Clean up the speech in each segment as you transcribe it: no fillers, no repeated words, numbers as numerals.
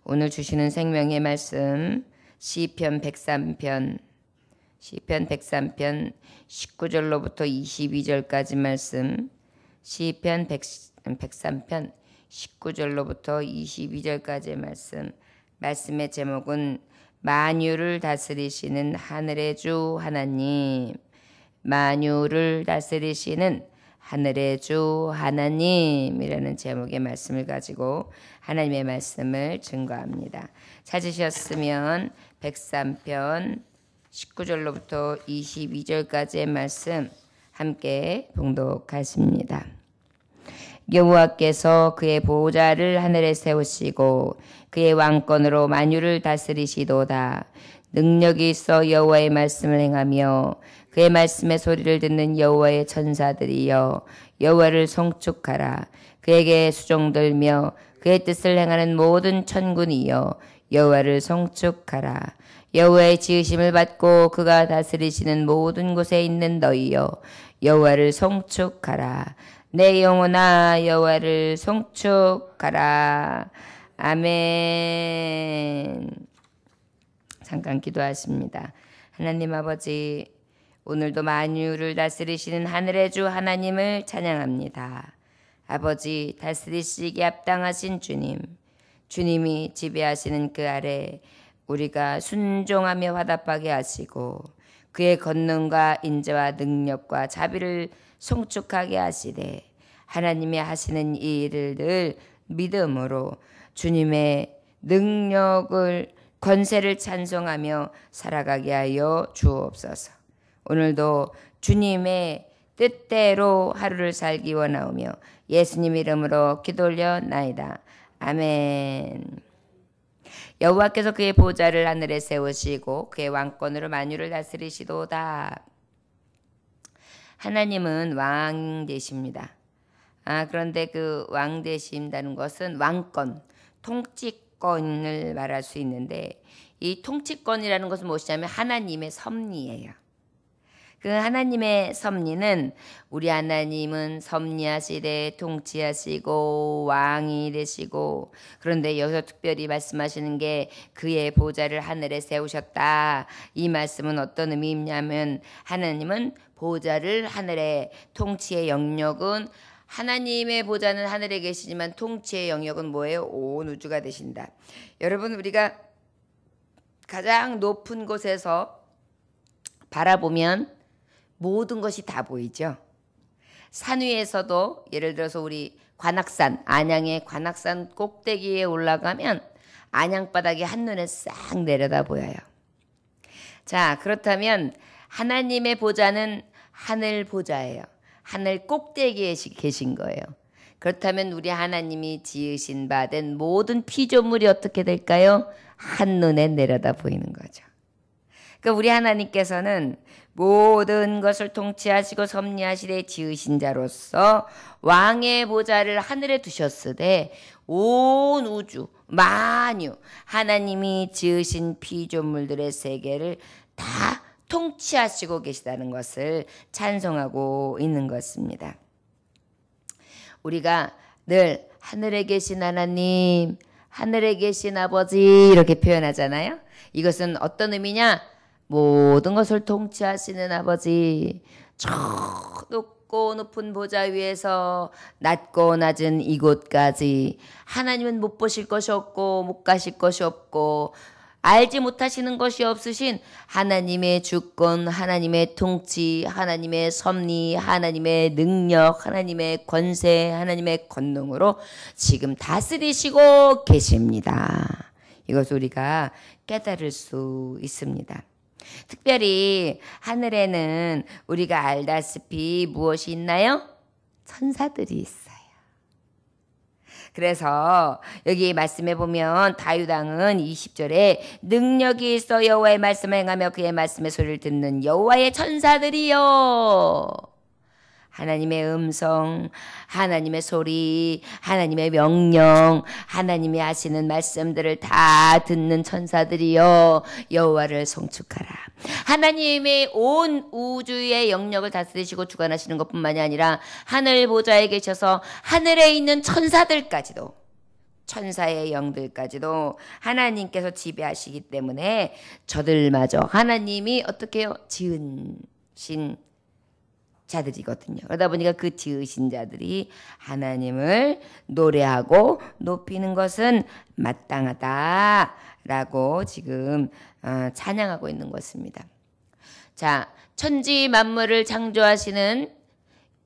오늘 주시는 생명의 말씀 시편 103편 19절로부터 22절까지 말씀 시편 103편 19절로부터 22절까지의 말씀의 제목은 만유를 다스리시는 하늘의 주 하나님, 만유를 다스리시는 하늘의 주 하나님이라는 제목의 말씀을 가지고 하나님의 말씀을 증거합니다. 찾으셨으면 103편 19절로부터 22절까지의 말씀 함께 봉독하십니다. 여호와께서 그의 보좌를 하늘에 세우시고 그의 왕권으로 만유를 다스리시도다. 능력이 있어 여호와의 말씀을 행하며 그의 말씀의 소리를 듣는 여호와의 천사들이여 여호와를 송축하라. 그에게 수종들며 그의 뜻을 행하는 모든 천군이여 여호와를 송축하라. 여호와의 지으심을 받고 그가 다스리시는 모든 곳에 있는 너희여 여호와를 송축하라. 내 영혼아 여호와를 송축하라. 아멘. 잠깐 기도하십니다. 하나님 아버지, 오늘도 만유를 다스리시는 하늘의 주 하나님을 찬양합니다. 아버지, 다스리시기에 합당하신 주님, 주님이 지배하시는 그 아래 우리가 순종하며 화답하게 하시고 그의 권능과 인자와 능력과 자비를 송축하게 하시되 하나님이 하시는 이 일을 늘 믿음으로 주님의 능력을 권세를 찬송하며 살아가게 하여 주옵소서. 오늘도 주님의 뜻대로 하루를 살기 원하오며 예수님 이름으로 기도 올려나이다. 아멘. 여호와께서 그의 보좌를 하늘에 세우시고 그의 왕권으로 만유를 다스리시도다. 하나님은 왕 되십니다. 그런데 그 왕 되신다는 것은 왕권, 통치권을 말할 수 있는데 이 통치권이라는 것은 무엇이냐면 하나님의 섭리예요. 그 하나님의 섭리는 우리 하나님은 섭리하시되 통치하시고 왕이 되시고, 그런데 여기서 특별히 말씀하시는 게 그의 보좌를 하늘에 세우셨다. 이 말씀은 어떤 의미냐면 하나님은 보좌를 하늘에, 통치의 영역은 하나님의 보좌는 하늘에 계시지만 통치의 영역은 뭐예요? 온 우주가 되신다. 여러분, 우리가 가장 높은 곳에서 바라보면 모든 것이 다 보이죠. 산 위에서도 예를 들어서 우리 관악산, 안양의 관악산 꼭대기에 올라가면 안양바닥이 한눈에 싹 내려다 보여요. 자, 그렇다면 하나님의 보좌는 하늘 보좌예요. 하늘 꼭대기에 계신 거예요. 그렇다면 우리 하나님이 지으신 바 된 모든 피조물이 어떻게 될까요? 한눈에 내려다 보이는 거죠. 그러니까 우리 하나님께서는 모든 것을 통치하시고 섭리하시되 지으신 자로서 왕의 보좌를 하늘에 두셨으되 온 우주 만유 하나님이 지으신 피조물들의 세계를 다 통치하시고 계시다는 것을 찬송하고 있는 것입니다. 우리가 늘 하늘에 계신 하나님, 하늘에 계신 아버지 이렇게 표현하잖아요. 이것은 어떤 의미냐? 모든 것을 통치하시는 아버지, 저 높고 높은 보좌 위에서 낮고 낮은 이곳까지 하나님은 못 보실 것이 없고 못 가실 것이 없고 알지 못하시는 것이 없으신 하나님의 주권, 하나님의 통치, 하나님의 섭리, 하나님의 능력, 하나님의 권세, 하나님의 권능으로 지금 다스리시고 계십니다. 이것을 우리가 깨달을 수 있습니다. 특별히 하늘에는 우리가 알다시피 무엇이 있나요? 천사들이 있어요. 그래서 여기 말씀해 보면 다윗왕은 20절에 능력이 있어 여호와의 말씀을 행하며 그의 말씀의 소리를 듣는 여호와의 천사들이요. 하나님의 음성, 하나님의 소리, 하나님의 명령, 하나님이 하시는 말씀들을 다 듣는 천사들이여 여호와를 송축하라. 하나님의 온 우주의 영역을 다스리시고 주관하시는 것뿐만이 아니라 하늘 보좌에 계셔서 하늘에 있는 천사들까지도 천사의 영들까지도 하나님께서 지배하시기 때문에 저들마저 하나님이 어떻게 해요? 지으신 자들이거든요. 그러다 보니까 그 지으신 자들이 하나님을 노래하고 높이는 것은 마땅하다라고 지금 찬양하고 있는 것입니다. 자, 천지 만물을 창조하시는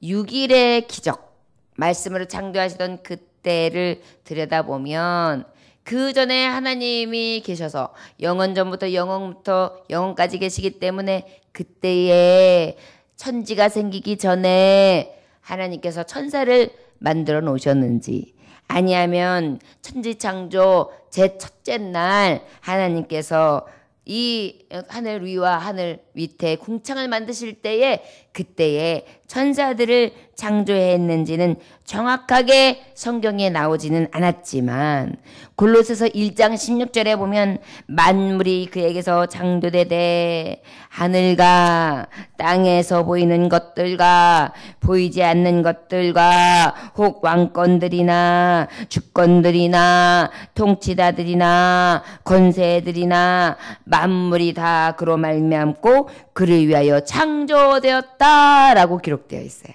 6일의 기적, 말씀으로 창조하시던 그때를 들여다보면 그 전에 하나님이 계셔서 영원 전부터 영원부터 영원까지 계시기 때문에 그때에 천지가 생기기 전에 하나님께서 천사를 만들어 놓으셨는지, 아니하면 천지 창조 제 첫째 날 하나님께서 이 하늘 위와 하늘 밑에 궁창을 만드실 때에 그때에 천사들을 창조했는지는 정확하게 성경에 나오지는 않았지만 골로새서 1장 16절에 보면 만물이 그에게서 창조되되 하늘과 땅에서 보이는 것들과 보이지 않는 것들과 혹 왕권들이나 주권들이나 통치자들이나 권세들이나 만물이 다 그로 말미암고 그를 위하여 창조되었다라고 기록되어 있어요.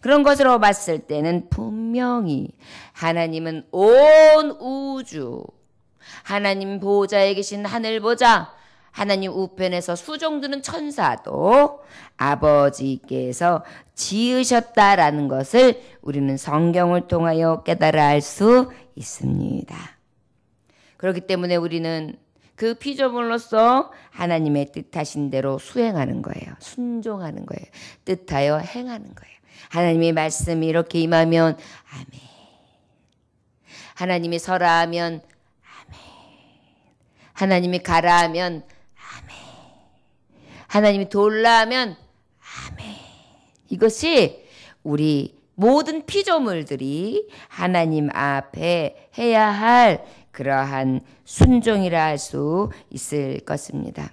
그런 것으로 봤을 때는 분명히 하나님은 온 우주, 하나님 보좌에 계신 하늘 보좌, 하나님 우편에서 수종드는 천사도 아버지께서 지으셨다라는 것을 우리는 성경을 통하여 깨달아 알 수 있습니다. 그렇기 때문에 우리는 그 피조물로서 하나님의 뜻하신 대로 수행하는 거예요. 순종하는 거예요. 뜻하여 행하는 거예요. 하나님의 말씀이 이렇게 임하면 아멘. 하나님이 서라 하면 아멘. 하나님이 가라 하면 아멘. 하나님이 돌라 하면 아멘. 이것이 우리 모든 피조물들이 하나님 앞에 해야 할 그러한 순종이라 할 수 있을 것입니다.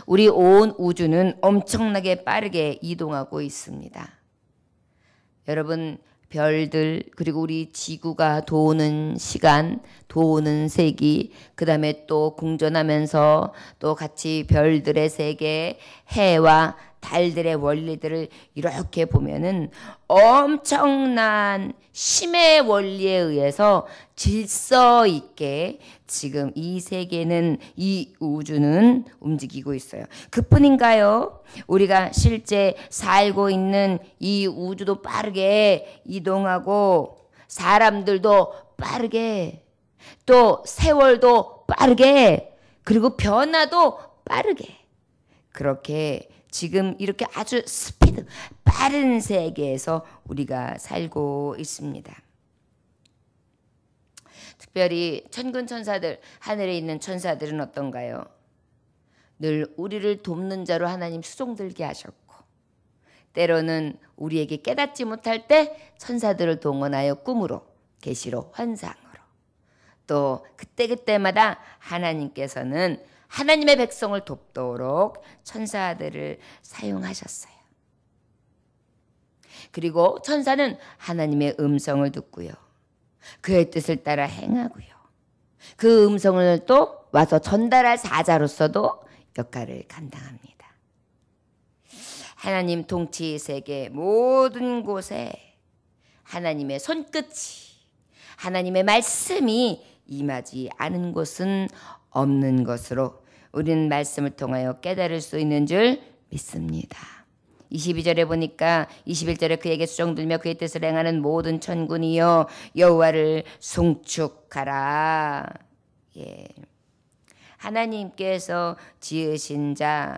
우리 온 우주는 엄청나게 빠르게 이동하고 있습니다. 여러분, 별들, 그리고 우리 지구가 도는 시간, 도는 세기, 그 다음에 또 궁전하면서 또 같이 별들의 세계, 해와 달들의 원리들을 이렇게 보면은 엄청난 힘의 원리에 의해서 질서 있게 지금 이 세계는, 이 우주는 움직이고 있어요. 그뿐인가요? 우리가 실제 살고 있는 이 우주도 빠르게 이동하고 사람들도 빠르게, 또 세월도 빠르게, 그리고 변화도 빠르게, 그렇게 지금 이렇게 아주 스피드 빠른 세계에서 우리가 살고 있습니다. 특별히 천군 천사들, 하늘에 있는 천사들은 어떤가요? 늘 우리를 돕는 자로 하나님 수종들게 하셨고, 때로는 우리에게 깨닫지 못할 때 천사들을 동원하여 꿈으로, 계시로, 환상으로, 또 그때그때마다 하나님께서는 하나님의 백성을 돕도록 천사들을 사용하셨어요. 그리고 천사는 하나님의 음성을 듣고요, 그의 뜻을 따라 행하고요, 그 음성을 또 와서 전달할 사자로서도 역할을 감당합니다. 하나님 통치 세계 모든 곳에 하나님의 손끝이, 하나님의 말씀이 임하지 않은 곳은 없는 것으로 우리는 말씀을 통하여 깨달을 수 있는 줄 믿습니다. 22절에 보니까 21절에 그에게 수종들며 그의 뜻을 행하는 모든 천군이여 여호와를 송축하라. 예. 하나님께서 지으신 자,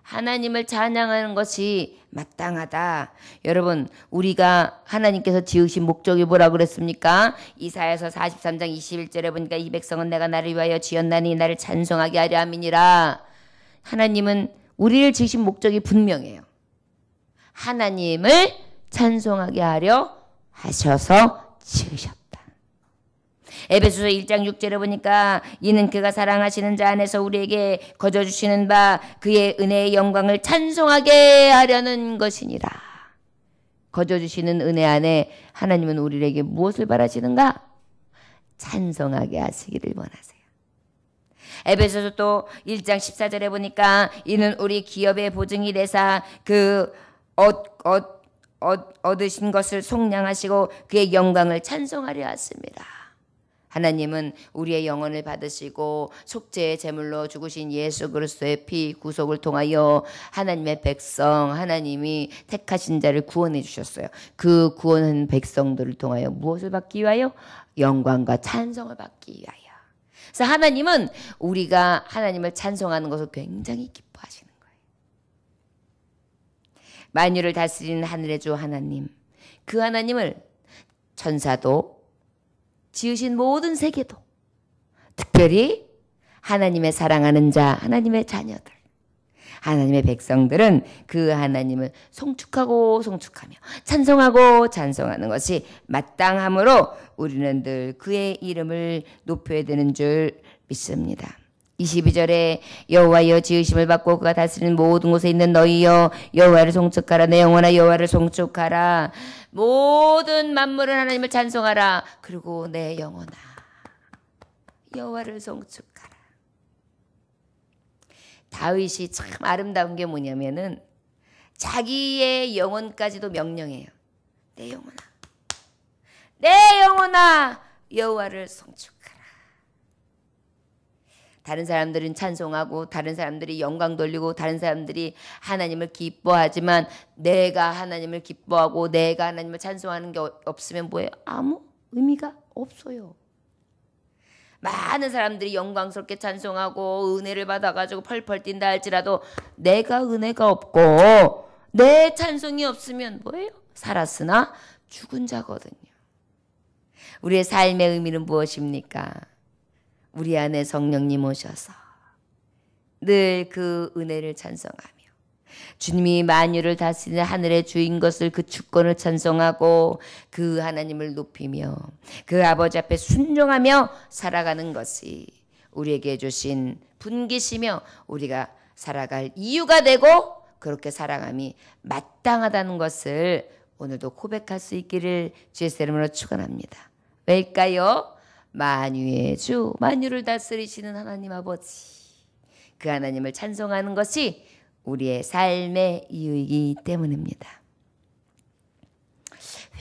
하나님을 찬양하는 것이 마땅하다. 여러분, 우리가 하나님께서 지으신 목적이 뭐라고 그랬습니까? 이사야서 43장 21절에 보니까 이 백성은 내가 나를 위하여 지었나니 나를 찬송하게 하려 함이니라. 하나님은 우리를 지으신 목적이 분명해요. 하나님을 찬송하게 하려 하셔서 지으셨다. 에베소서 1장 6절에 보니까 이는 그가 사랑하시는 자 안에서 우리에게 거저주시는 바 그의 은혜의 영광을 찬송하게 하려는 것이니라. 거저주시는 은혜 안에 하나님은 우리에게 무엇을 바라시는가? 찬송하게 하시기를 원하세요. 에베소서 또 1장 14절에 보니까 이는 우리 기업의 보증이 되사 그 얻으신 것을 속량하시고 그의 영광을 찬송하려 하십니다. 하나님은 우리의 영혼을 받으시고 속죄의 제물로 죽으신 예수 그리스도의 피 구속을 통하여 하나님의 백성, 하나님이 택하신 자를 구원해 주셨어요. 그 구원한 백성들을 통하여 무엇을 받기 위하여? 영광과 찬송을 받기 위하여. 그래서 하나님은 우리가 하나님을 찬송하는 것을 굉장히 기뻐하시는 거예요. 만유를 다스리는 하늘의 주 하나님, 그 하나님을 천사도 지으신 모든 세계도 특별히 하나님의 사랑하는 자, 하나님의 자녀들, 하나님의 백성들은 그 하나님을 송축하고 송축하며 찬송하고 찬송하는 것이 마땅함으로 우리는 늘 그의 이름을 높여야 되는 줄 믿습니다. 22절에 여호와여 지으심을 받고 그가 다스리는 모든 곳에 있는 너희여 여호와를 송축하라. 내 영혼아 여호와를 송축하라. 모든 만물은 하나님을 찬송하라. 그리고 내 영혼아 여호와를 송축하라. 다윗이 참 아름다운 게 뭐냐면은 자기의 영혼까지도 명령해요. 내 영혼아 내 영혼아 여호와를 송축하라. 다른 사람들은 찬송하고 다른 사람들이 영광 돌리고 다른 사람들이 하나님을 기뻐하지만 내가 하나님을 기뻐하고 내가 하나님을 찬송하는 게 없으면 뭐예요? 아무 의미가 없어요. 많은 사람들이 영광스럽게 찬송하고 은혜를 받아가지고 펄펄 뛴다 할지라도 내가 은혜가 없고 내 찬송이 없으면 뭐예요? 살았으나 죽은 자거든요. 우리의 삶의 의미는 무엇입니까? 우리 안에 성령님 오셔서 늘 그 은혜를 찬송하며 주님이 만유를 다스리는 하늘의 주인 것을 그 주권을 찬송하고 그 하나님을 높이며 그 아버지 앞에 순종하며 살아가는 것이 우리에게 주신 분기시며 우리가 살아갈 이유가 되고 그렇게 살아감이 마땅하다는 것을 오늘도 고백할 수 있기를 주의 이름으로 축원합니다. 왜일까요? 만유의 주, 만유를 다스리시는 하나님 아버지, 그 하나님을 찬송하는 것이 우리의 삶의 이유이기 때문입니다.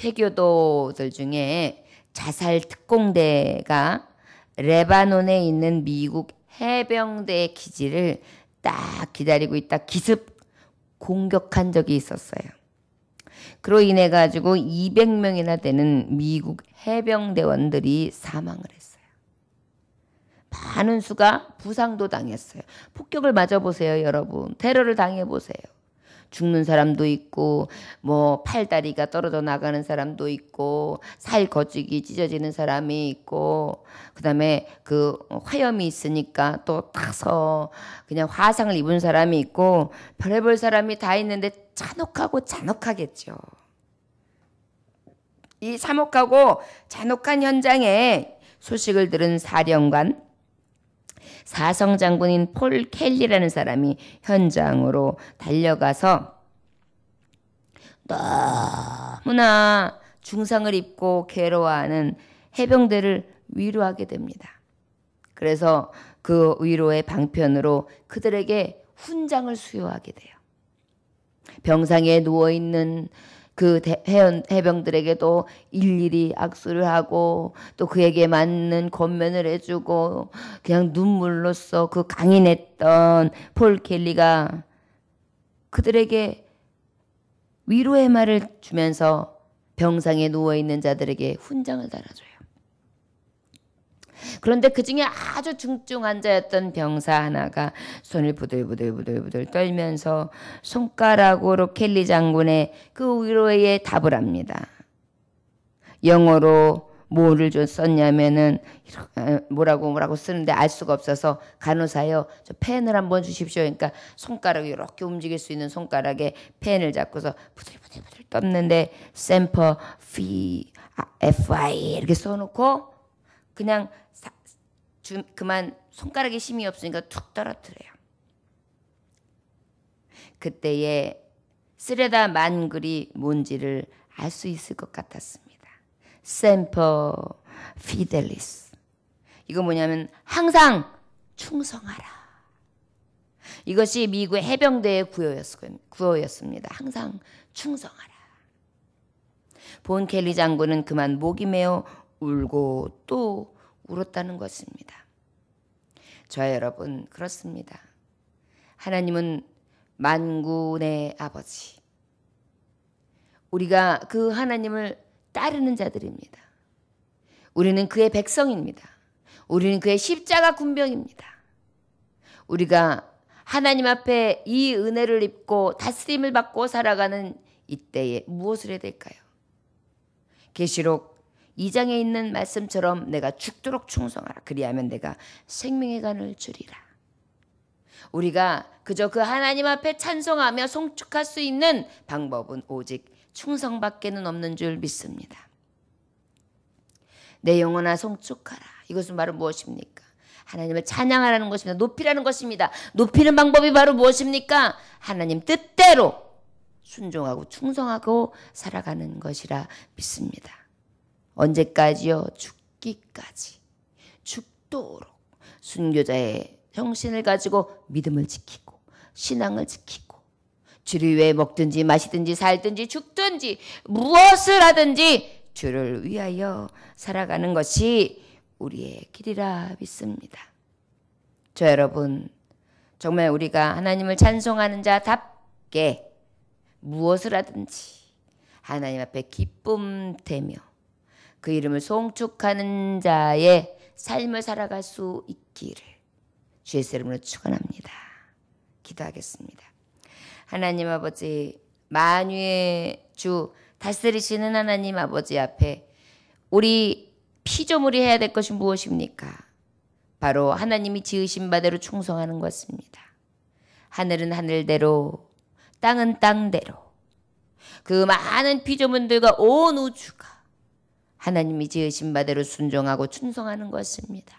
회교도들 중에 자살 특공대가 레바논에 있는 미국 해병대 기지를 딱 기다리고 있다 기습 공격한 적이 있었어요. 그로 인해 가지고 200명이나 되는 미국 해병대원들이 사망을 했어요. 많은 수가 부상도 당했어요. 폭격을 맞아보세요, 여러분. 테러를 당해보세요. 죽는 사람도 있고 뭐 팔다리가 떨어져 나가는 사람도 있고 살 거죽이 찢어지는 사람이 있고 그다음에 그 화염이 있으니까 또 타서 그냥 화상을 입은 사람이 있고 별의별 사람이 다 있는데 잔혹하고 잔혹하겠죠. 이 참혹하고 잔혹한 현장에 소식을 들은 사령관 사성장군인 폴 켈리라는 사람이 현장으로 달려가서 너무나 중상을 입고 괴로워하는 해병대를 위로하게 됩니다. 그래서 그 위로의 방편으로 그들에게 훈장을 수여하게 돼요. 병상에 누워있는 그 해병들에게도 일일이 악수를 하고 또 그에게 맞는 권면을 해주고 그냥 눈물로써 그 강인했던 폴 켈리가 그들에게 위로의 말을 주면서 병상에 누워있는 자들에게 훈장을 달아줘요. 그런데 그 중에 아주 중증 환자였던 병사 하나가 손을 부들부들 떨면서 손가락으로 켈리 장군의 그 위로에 답을 합니다. 영어로 뭐를 썼냐면은 뭐라고 쓰는데 알 수가 없어서 간호사요. 저 펜을 한번 주십시오. 그러니까 손가락이 이렇게 움직일 수 있는 손가락에 펜을 잡고서 부들부들 떴는데 샘퍼 FI 이렇게 써놓고 그냥 그만 손가락에 힘이 없으니까 툭 떨어뜨려요. 그때에 쓰레다 만글이 뭔지를 알 수 있을 것 같았습니다. 셈퍼 피델리스. 이거 뭐냐면 항상 충성하라. 이것이 미국의 해병대의 구호였습니다. 항상 충성하라. 본 켈리 장군은 그만 목이 메어 울고 또 울었다는 것입니다. 저와 여러분, 그렇습니다. 하나님은 만군의 아버지. 우리가 그 하나님을 따르는 자들입니다. 우리는 그의 백성입니다. 우리는 그의 십자가 군병입니다. 우리가 하나님 앞에 이 은혜를 입고 다스림을 받고 살아가는 이때에 무엇을 해야 될까요? 계시록 2장에 있는 말씀처럼 내가 죽도록 충성하라. 그리하면 내가 생명의 간을 주리라. 우리가 그저 그 하나님 앞에 찬송하며 송축할 수 있는 방법은 오직 충성밖에는 없는 줄 믿습니다. 내 영혼아 송축하라. 이것은 바로 무엇입니까? 하나님을 찬양하라는 것입니다. 높이라는 것입니다. 높이는 방법이 바로 무엇입니까? 하나님 뜻대로 순종하고 충성하고 살아가는 것이라 믿습니다. 언제까지요? 죽기까지. 죽도록 순교자의 정신을 가지고 믿음을 지키고 신앙을 지키고 주를 위해 먹든지 마시든지 살든지 죽든지 무엇을 하든지 주를 위하여 살아가는 것이 우리의 길이라 믿습니다. 저 여러분, 정말 우리가 하나님을 찬송하는 자답게 무엇을 하든지 하나님 앞에 기쁨되며 그 이름을 송축하는 자의 삶을 살아갈 수 있기를 주의 이름으로 축원합니다. 기도하겠습니다. 하나님 아버지, 만유의 주 다스리시는 하나님 아버지 앞에 우리 피조물이 해야 될 것이 무엇입니까? 바로 하나님이 지으신 바대로 충성하는 것입니다. 하늘은 하늘대로, 땅은 땅대로 그 많은 피조물들과 온 우주가 하나님이 지으신 바대로 순종하고 충성하는 것입니다.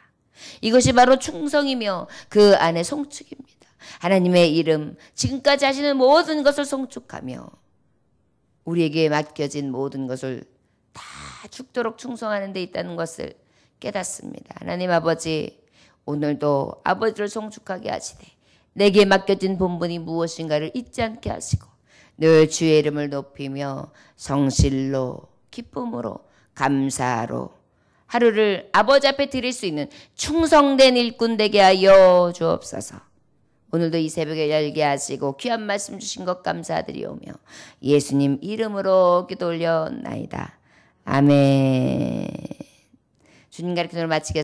이것이 바로 충성이며 그 안에 송축입니다. 하나님의 이름, 지금까지 하시는 모든 것을 송축하며 우리에게 맡겨진 모든 것을 다 죽도록 충성하는 데 있다는 것을 깨닫습니다. 하나님 아버지, 오늘도 아버지를 송축하게 하시되 내게 맡겨진 본분이 무엇인가를 잊지 않게 하시고 늘 주의 이름을 높이며 성실로 기쁨으로 감사로 하루를 아버지 앞에 드릴 수 있는 충성된 일꾼 되게 하여 주옵소서. 오늘도 이 새벽에 열게 하시고 귀한 말씀 주신 것 감사드리오며 예수님 이름으로 기도 올려나이다. 아멘. 주님 가르침을 마치겠습니다.